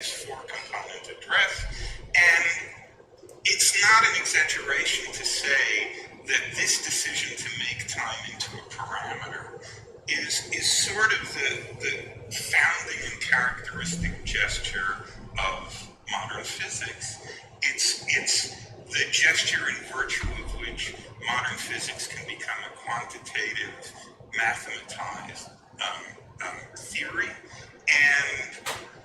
four-component address, and it's not an exaggeration to say that this decision to make time into a parameter is sort of the founding and characteristic gesture of modern physics. It's the gesture in virtue of which modern physics can become a quantitative, mathematized theory, and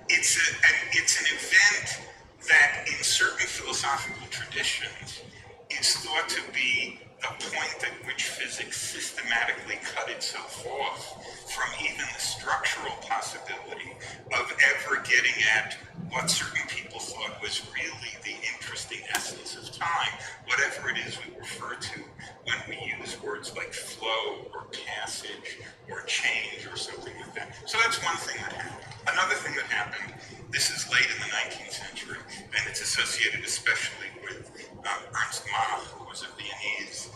it's an event that in certain philosophical traditions is thought to be the point at which physics systematically cut itself off from even the structural possibility of ever getting at what certain people thought was really the interesting essence of time, whatever it is we refer to when we use words like flow or passage or change or something like that. So that's one thing that happened. Another thing that happened, this is late in the 19th century, and it's associated especially with Ernst Mach, who was a Viennese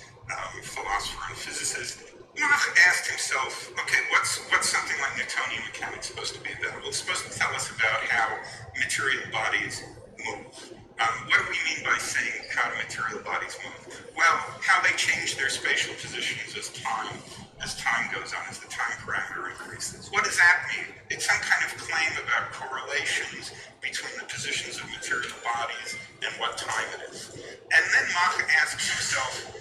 philosopher and physicist. Mach asked himself, okay, what's something like Newtonian mechanics supposed to be about? Well, it's supposed to tell us about how material bodies move. What do we mean by saying how material bodies move? Well, how they change their spatial positions as time goes on, as the time parameter increases. What does that mean? It's some kind of claim about correlations between the positions of material bodies and what time it is. And then Mach asks himself,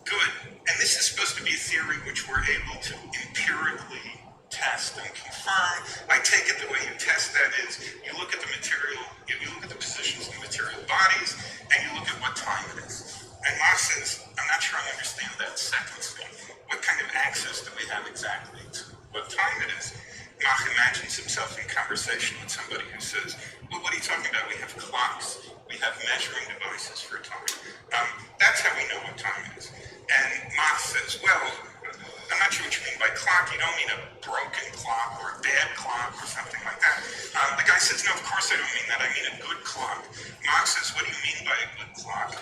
good, and this is supposed to be a theory which we're able to empirically test and confirm. I take it the way you test that is, you look at the material, you look at the positions of the material bodies, and you look at what time it is. And Mach says, I'm not sure I understand that second thing. What kind of access do we have exactly to what time it is? Mach imagines himself in conversation with somebody who says, well, what are you talking about? We have clocks. We have measuring devices for time. That's how we know what time it is. And Mach says, well, I'm not sure what you mean by clock. You don't mean a broken clock or a bad clock or something like that. The guy says, no, of course I don't mean that. I mean a good clock. Mach says, what do you mean by a good clock?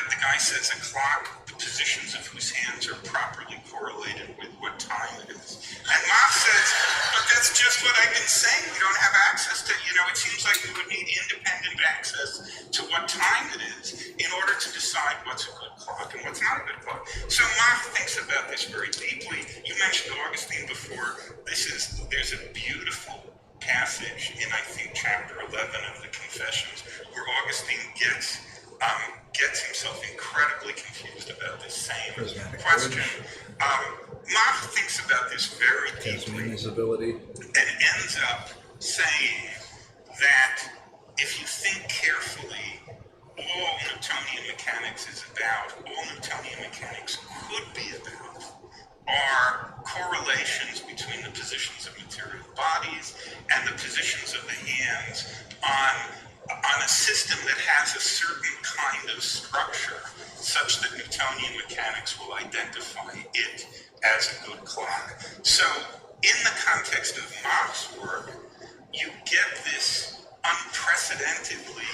The guy says, a clock, the positions of whose hands are properly correlated with what time it is. And Mach says, but that's just what I've been saying. We don't have access to, it seems like we would need independent access to what time it is in order to decide what's a good clock and what's not a good clock. So Mach thinks about this very deeply. You mentioned Augustine before. There's a beautiful passage in, I think, chapter 11 of the Confessions where Augustine gets himself incredibly confused about this same question. Mach thinks about this very deeply and ends up saying that if you think carefully, all Newtonian mechanics is about, all Newtonian mechanics could be about, are correlations between the positions of material bodies and the positions of the hands on a system that has a certain kind of structure such that Newtonian mechanics will identify it as a good clock. So in the context of Mach's work, you get this unprecedentedly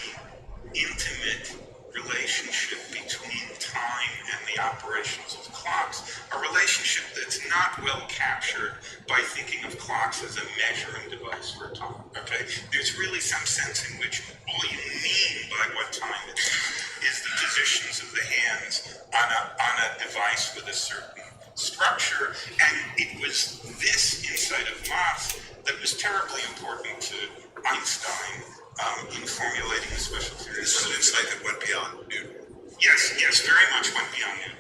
intimate relationship between time and the operations of clocks, a relationship that's not well captured by thinking of clocks as a measuring device for time, okay? There's really some sense in which all you mean by what time it is the positions of the hands on a device with a certain structure, and it was this insight of Mach that was terribly important to Einstein in formulating the special theory. This was an insight that went beyond Newton. Yes, very much went beyond Newton.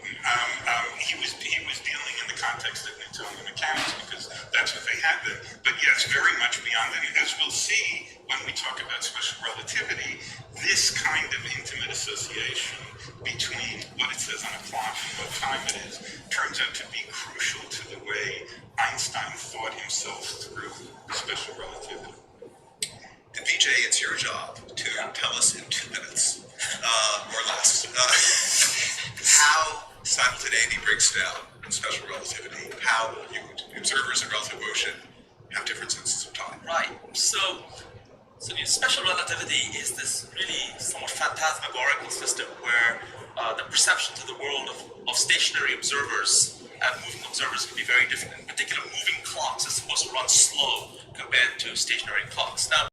He was dealing in the context of Newtonian mechanics because that's what they had then. But yes, very much beyond that. As we'll see when we talk about special relativity, this kind of intimate association between what it says on a clock and what time it is turns out to be crucial to the way Einstein thought himself through special relativity. And VJ, it's your job to tell us in 2 minutes, or less, how simultaneity breaks down in special relativity, how observers in relative motion have different senses of time. Right. So special relativity is this really somewhat phantasmagorical system where the perception to the world of stationary observers and moving observers can be very different. In particular, moving clocks is supposed to run slow compared to stationary clocks. Now,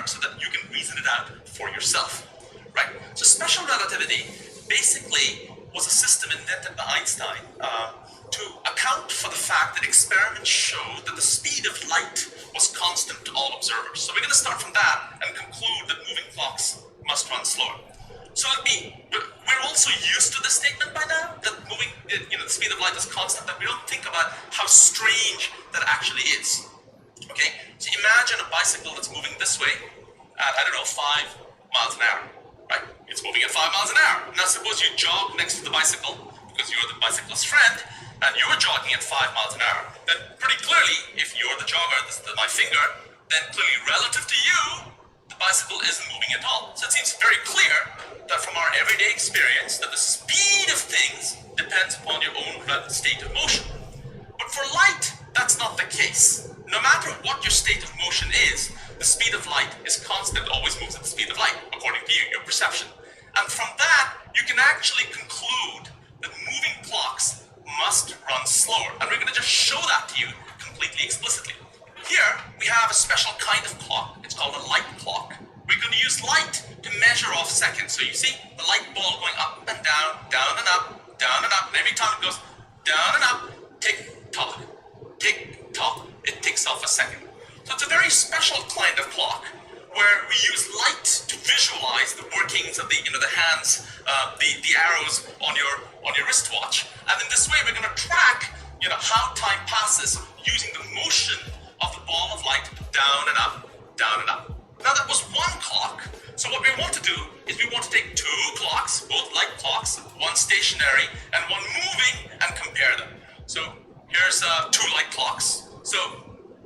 framework so that you can reason it out for yourself, right? So special relativity basically was a system invented by Einstein to account for the fact that experiments showed that the speed of light was constant to all observers. So we're going to start from that and conclude that moving clocks must run slower. So we're also used to this statement by now, that the speed of light is constant, that we don't think about how strange that actually is. Okay, so imagine a bicycle that's moving this way at, 5 miles an hour, right? It's moving at 5 miles an hour. Now suppose you jog next to the bicycle, because you're the bicyclist's friend, and you're jogging at 5 miles an hour, then pretty clearly, if you're the jogger, this is my finger, then clearly relative to you, the bicycle isn't moving at all. So it seems very clear that from our everyday experience, that the speed of things depends upon your own state of motion. But for light, that's not the case. No matter what your state of motion is, the speed of light is constant, always moves at the speed of light, according to your perception. And from that, you can actually conclude that moving clocks must run slower. And we're going to just show that to you completely explicitly. Here, we have a special kind of clock. It's called a light clock. We're going to use light to measure off seconds. So you see the light ball going up and down and up, down and up. And every time it goes down and up, tick tock, it ticks off a second. So it's a very special kind of clock where we use light to visualize the workings of the hands, the arrows on your wristwatch. And in this way, we're going to track how time passes using the motion of the ball of light down and up, down and up. Now that was one clock. So what we want to do is we want to take two clocks, both light clocks, one stationary and one moving, and compare them. So here's two light clocks. So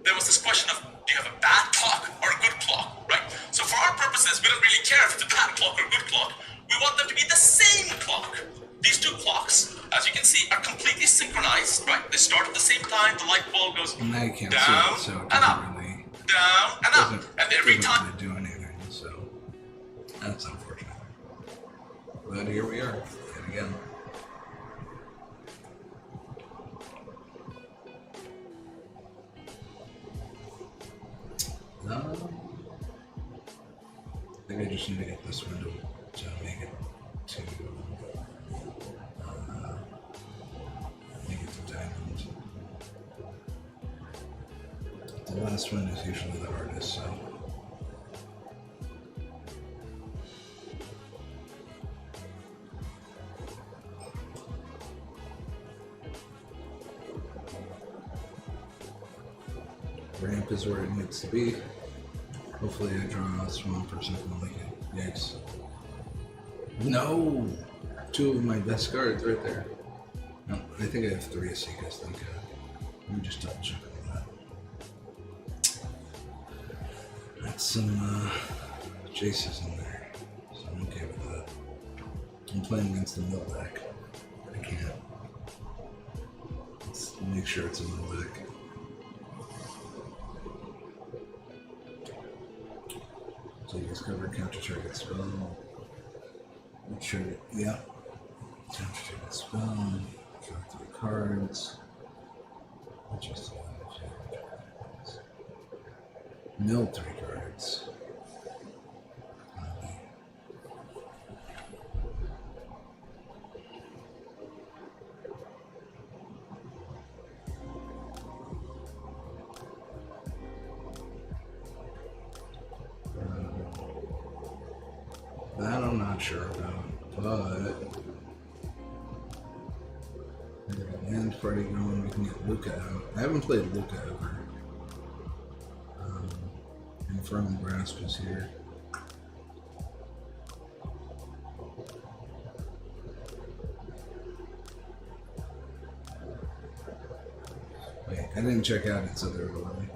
there was this question of, do you have a bad clock or a good clock, right? So for our purposes, we don't really care if it's a bad clock or a good clock. We want them to be the same clock. These two clocks, as you can see, are completely synchronized, right? They start at the same time. The light ball goes down and up, down and up, and every time. Do anything, so that's unfortunate. But here we are, yet again. I think I just need to get this window to make it to diamond. The last one is usually the hardest, so. Ramp is where it needs to be. Hopefully I draw a swamp or something like it. Yikes. No! Two of my best cards right there. No, I think I have three Asikas. Let me just double check on that. That's some Jaces in there. So I'm okay with that. I'm playing against the mill deck. I can't. Let's make sure it's a mill deck. So you discover counter target spell. Make sure, yeah. Counter target spell. Draw 3 cards. Just mill 3 cards. That I'm not sure about, but land party going, we can get Luca out. I haven't played Luca ever. Infernal Grasp is here. Wait, I didn't check out its other ability.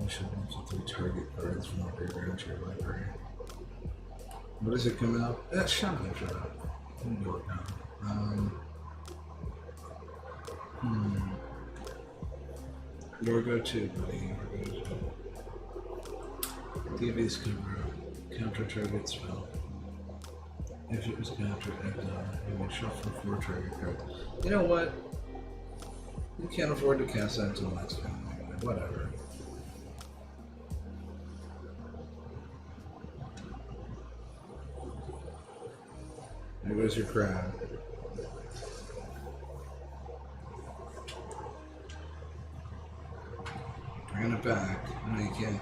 You should also 3 target cards from the graveyard to your library. What does it come out? Shut up. Let me go down. Gorgo 2, buddy. Gorgo 2. TV's cover up. Counter target spell. If it was countered, you may shuffle 4 target cards. You know what? You can't afford to cast that until next time. Whatever. There goes your crab. Bringing it back. No, you can't.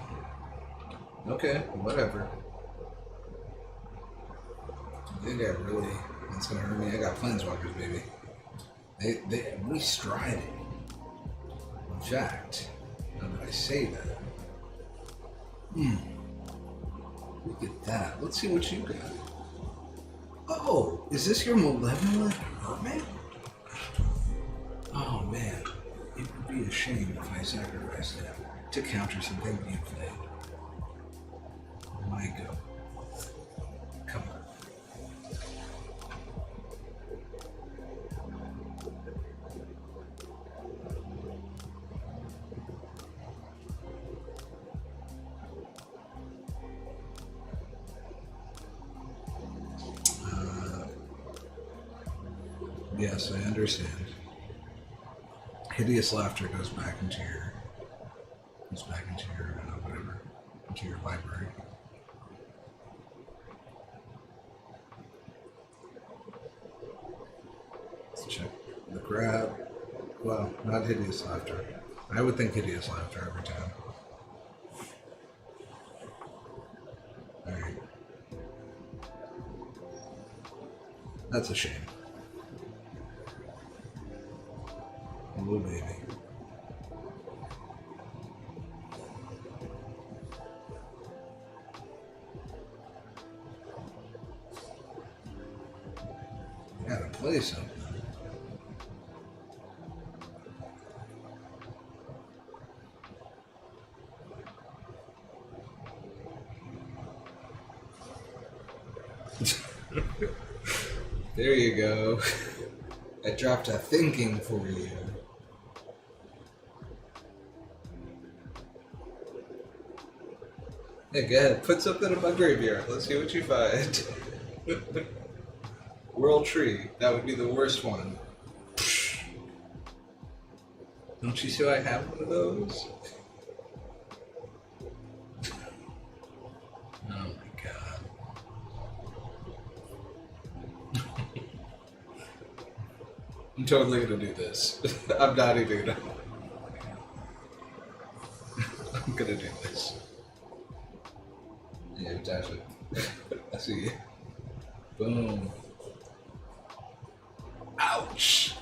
Okay, whatever. I think I really. That's gonna hurt me. I got planeswalkers, baby. They re-strided. In fact, now that I say that. Look at that. Let's see what you got. Oh, is this your Malevolent Hermit? Oh man, it would be a shame if I sacrificed it to counter something you played. My go. Come on. Yes, I understand. Hideous Laughter goes back into your whatever, into your library. Let's check the grab. Well, not Hideous Laughter. I would think Hideous Laughter every time. Alright. That's a shame. Oh, baby. Gotta play something. There you go. I dropped a thinking for you. Hey, go ahead. Put something in my graveyard. Let's see what you find. World Tree. That would be the worst one. Don't you see I have one of those? Oh my god. I'm totally gonna do this. I'm not even gonna. I'm gonna do this. Yeah, dash it. I see you. Boom. Ouch!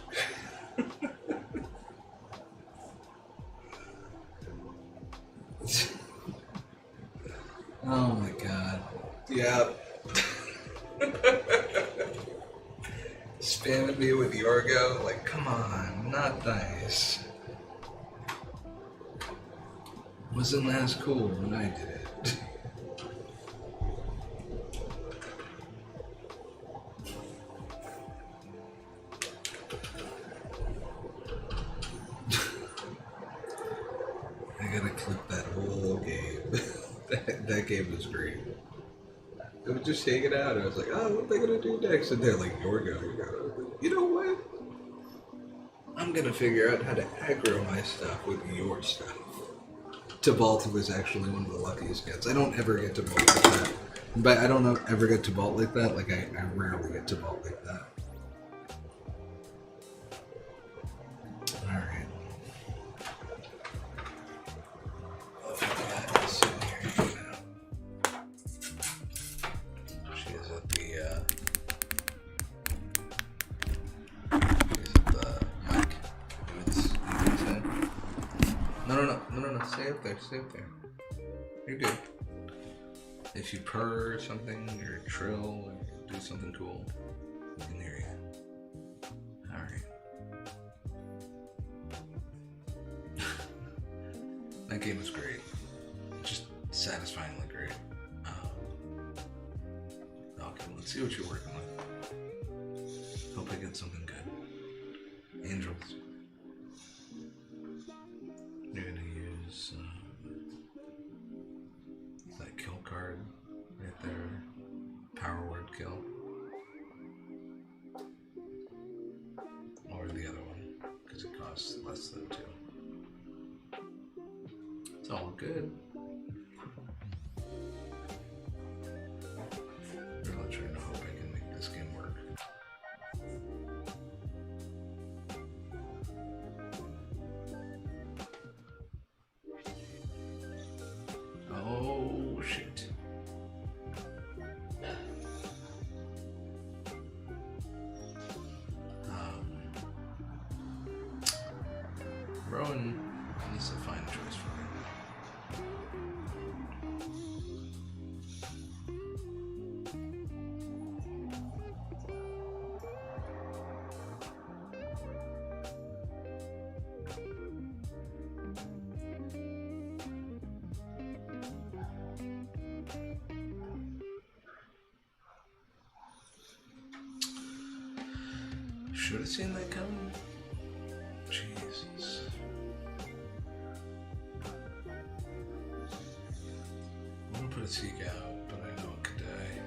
Oh my god. Yep. Spamming me with Yorgo? Like, come on, not nice. Wasn't as cool when I did it. I gotta clip that whole game. that game was great. I was just hanging out. I was like, oh, what are they gonna do next? And they're like, Yorgo. You know what? I'm gonna figure out how to aggro my stuff with your stuff. Tibalt was actually one of the luckiest gets. I don't ever get Tibalt like that. But I don't ever get Tibalt like that. Like, I rarely get Tibalt like that. Alright. She is at the mic. No. Stay up there. You're good. If you purr or something, or trill, or do something cool, we can hear you. Alright. That game was great. Just satisfyingly great. Okay, let's see what you're working with. Hope I get something good. Angels. You're gonna use that kill card right there. Power word kill. Or the other one, because it costs less than 2. It's all good. Really trying to hope I can make this game work. Rowan is a fine choice for me. Should have seen that coming. Jesus. I'm gonna put a seek out, but I know it could die.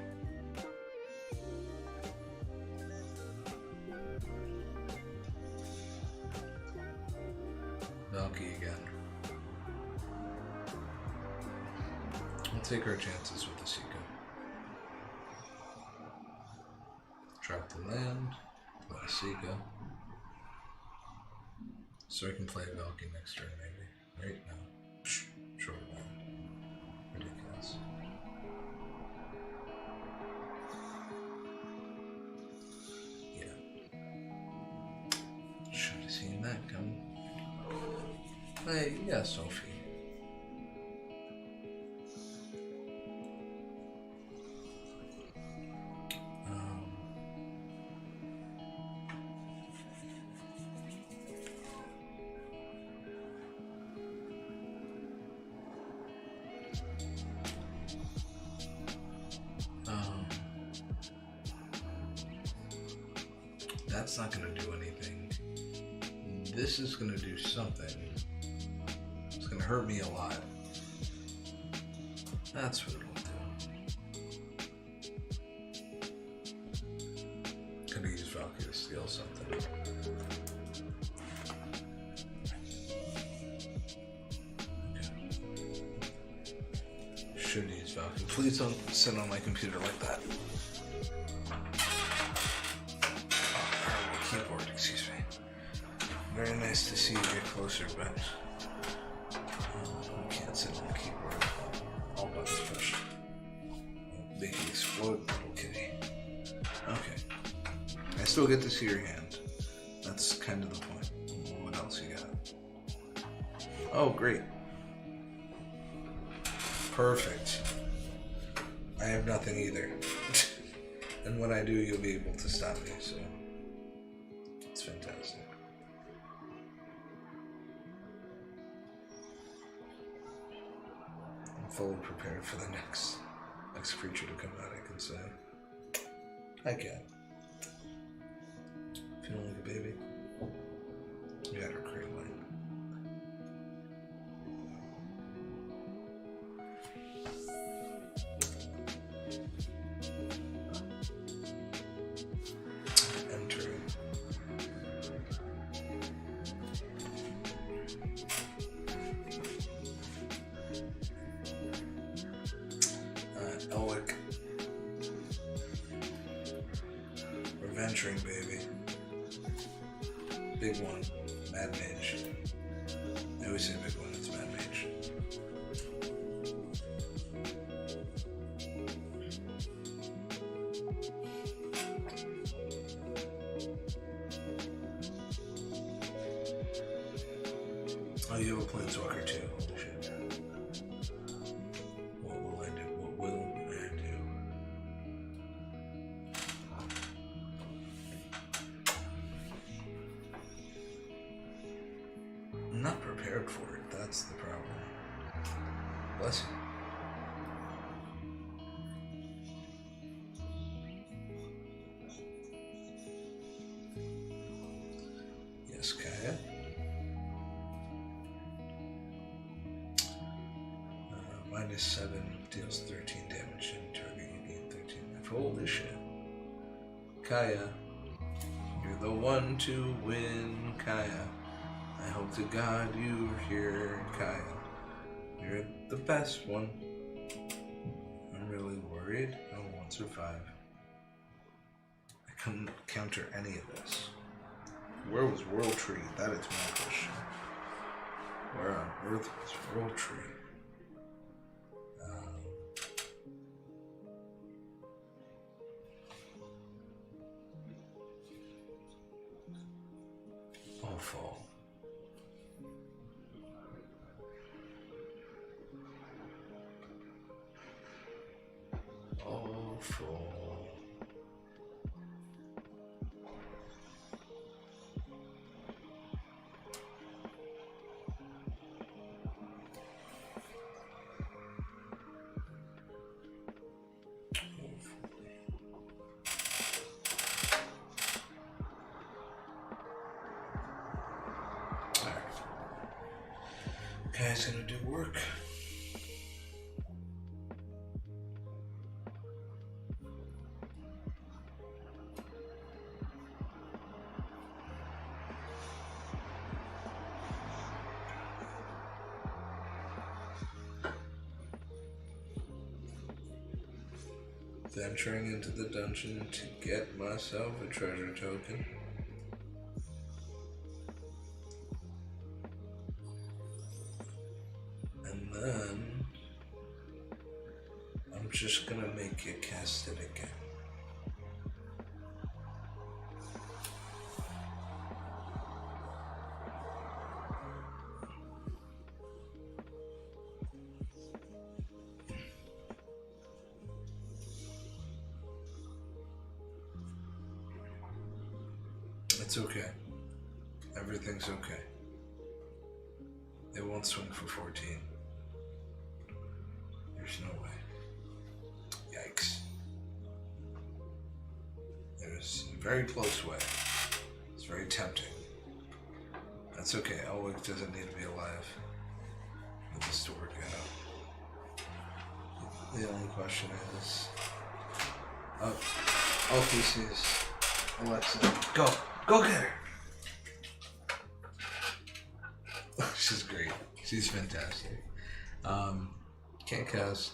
Valky again. We'll take our chances with the Seeker. Trap the land. Play a Seeker. So I can play Valky next turn, maybe. Right now. Short land. Ridiculous. Yeah. Should have seen that coming. Hey, yeah, Sophie. That's not going to do anything. This is going to do something. It's going to hurt me a lot. That's what it'll do. Could use Valky to steal something. Okay. Should use Valky. Please don't sit on my computer like that. Keyboard, excuse me. Very nice to see you get closer, but I can't sit on the keyboard. All buttons pushed. Make it explode, little kitty. Okay. I still get to see your hand. That's kind of the point. What else you got? Oh, great. Perfect. I have nothing either. And when I do, you'll be able to stop me, so it's fantastic. I'm fully prepared for the next creature to come out, I can say. I can. Feeling like a baby? You got her cream line. Entering. Elwick. We're venturing, baby. Big one. Mad Mage. I always say big one, it's Mad Mage. Oh, you have a Planeswalker too. Holy shit. What will I do? What will I do? I'm not prepared for it. That's the problem. Bless you. Yes, Kaya. -7 deals 13 damage and target you gain 13 life. Holy shit. Kaya, you're the one to win, Kaya. I hope to God you're here, Kaya. You're the best one. I'm really worried. I won't survive. I couldn't counter any of this. Where was World Tree? That is my question. Where on earth was World Tree? Fall. full. Guy's gonna do work. Venturing into the dungeon to get myself a treasure token. And then I'm just gonna make you cast it again. It's okay. Everything's okay. They won't swing for 14. There's no way. Yikes. There's a very close way. It's very tempting. That's okay. Elwick doesn't need to be alive for this to work out. The only question is... Oh, Theseus. Alexa. Go! Go get her! She's great. She's fantastic. Can't cast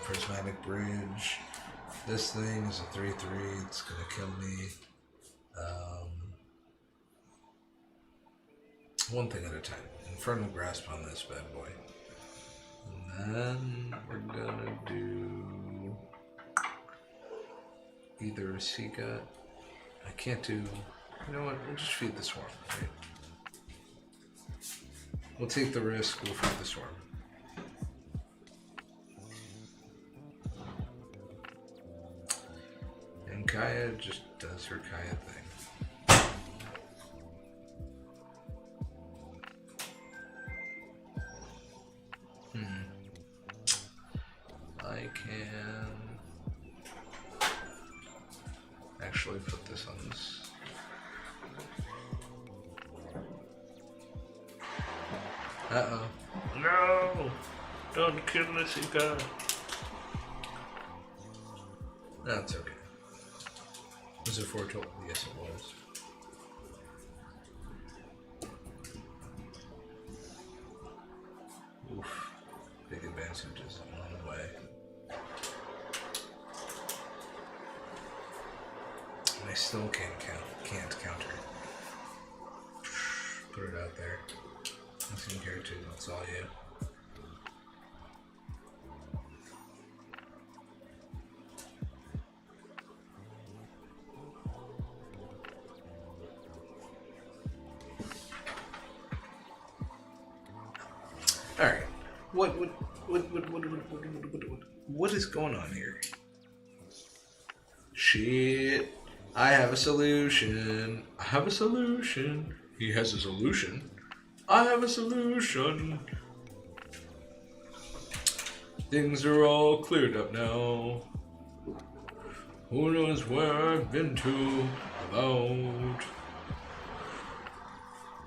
Prismatic Bridge. This thing is a 3/3. It's gonna kill me. One thing at a time. Infernal Grasp on this bad boy. And then we're gonna do either a Sea Gut. I can't do. You know what? We'll just feed the swarm. Right? We'll take the risk. We'll feed the swarm. And Kaya just does her Kaya thing. I can actually put this on this. Uh-oh. No! Don't kill this guy. That's okay. Was it foretold? Yes, it was. Oof. Big advantages on the way. And I still can't counter. Put it out there. Nothing here too, that's all you. Alright. What is going on here? Shit. I have a solution. I have a solution. He has a solution. I have a solution. Things are all cleared up now. Who knows where I've been to about?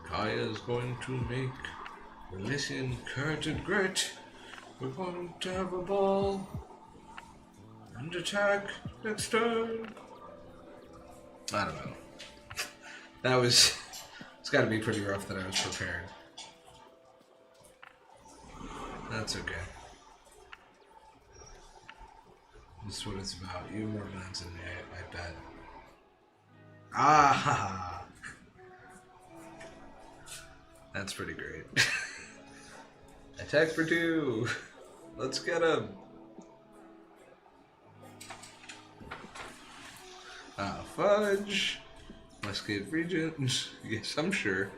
Kaya's going to make Elysian curtain great. We're going to have a ball and attack next turn. I don't know. That was... It's got to be pretty rough that I was prepared. That's okay. This is what it's about. You more plans than me, I bet. Ah! That's pretty great. Attack for 2! Let's get him! Ah, fudge! Westgate Regent. Yes, I'm sure.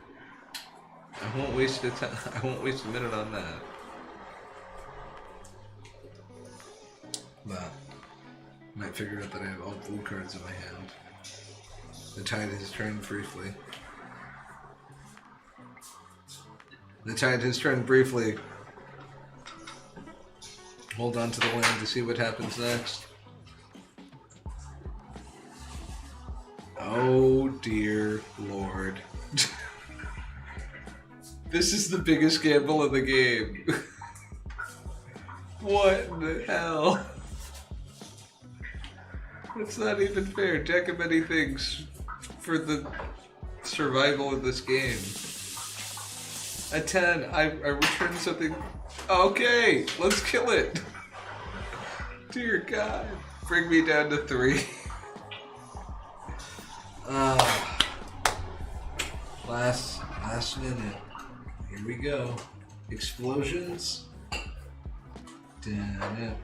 I won't waste I won't waste a minute on that. But Might figure out that I have all blue cards in my hand. The tide has turned briefly. The tide has turned briefly. Hold on to the land to see what happens next. Oh dear Lord. This is the biggest gamble of the game. What in the hell? It's not even fair. Jack of many things for the survival of this game. A 10. I returned something. Okay, let's kill it. Dear God. Bring me down to 3. Last minute. Here we go. Explosions. Dun it.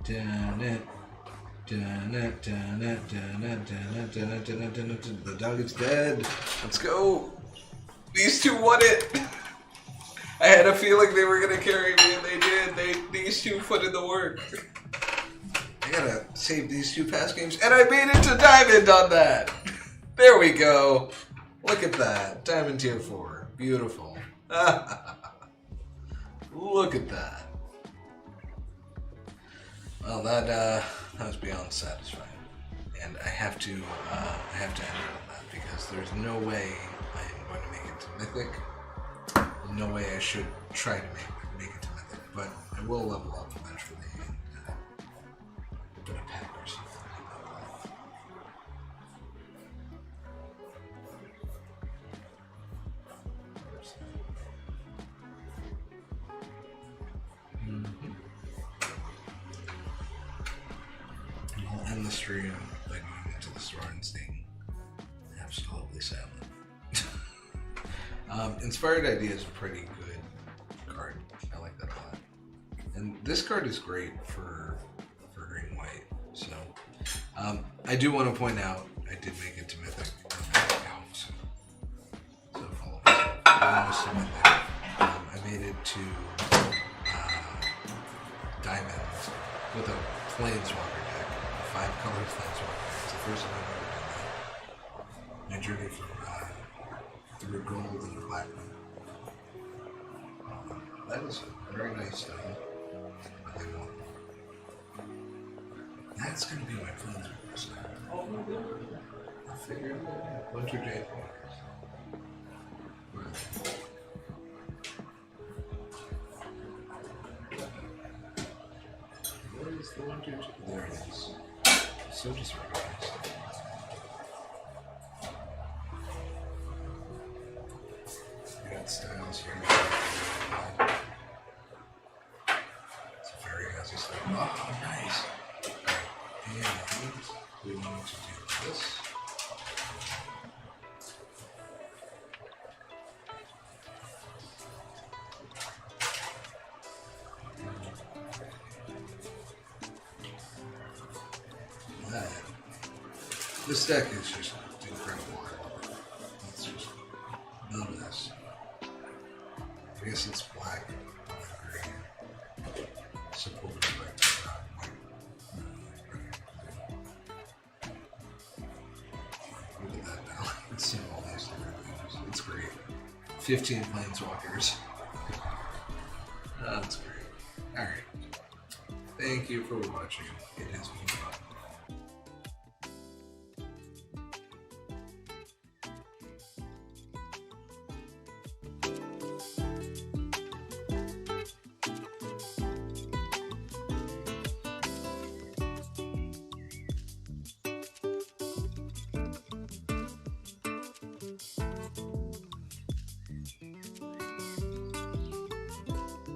Dun it. Dun it. Dun it. Dun it. Dun it. Dun it. Dun it. Dun it. The dog is dead. Let's go. These two won it. I had a feeling they were gonna carry me, and they did. These two put in the work. I gotta save these 2 past games, and I made it to Diamond on that. There we go. Look at that. Diamond tier 4. Beautiful. Look at that. Well, that was beyond satisfying, and I have to end it on that because there's no way I am going to make it to Mythic. No way I should try to make it to Mythic, but I will level up eventually and put a pack or something. I'll end the stream by going into the store and staying absolutely silent. Inspired Idea is a pretty good card. I like that a lot. And this card is great for green white. So I do want to point out I did make it to Mythic. So follow me. Almost to Mythic. I made it to Diamond with a Planeswalker deck. A 5-color Planeswalker deck. It's the first time I've ever done that. My journey from through gold and black. That is a very nice stone. That's going to be my Planeswalker stone. I figured it out. Bunch of Jade Walkers. Where is the 1, 2, 3? There it is. So disorganized. Styles here. It's a very heavy style. Oh, nice. And we need to do this. This deck is just incredible. Let's just build this. I guess it's black and green. Supported by white. Look at that now. It's seeing all these different things. It's great. 15 Planeswalkers. That's great. Alright. Thank you for watching. It has been fun.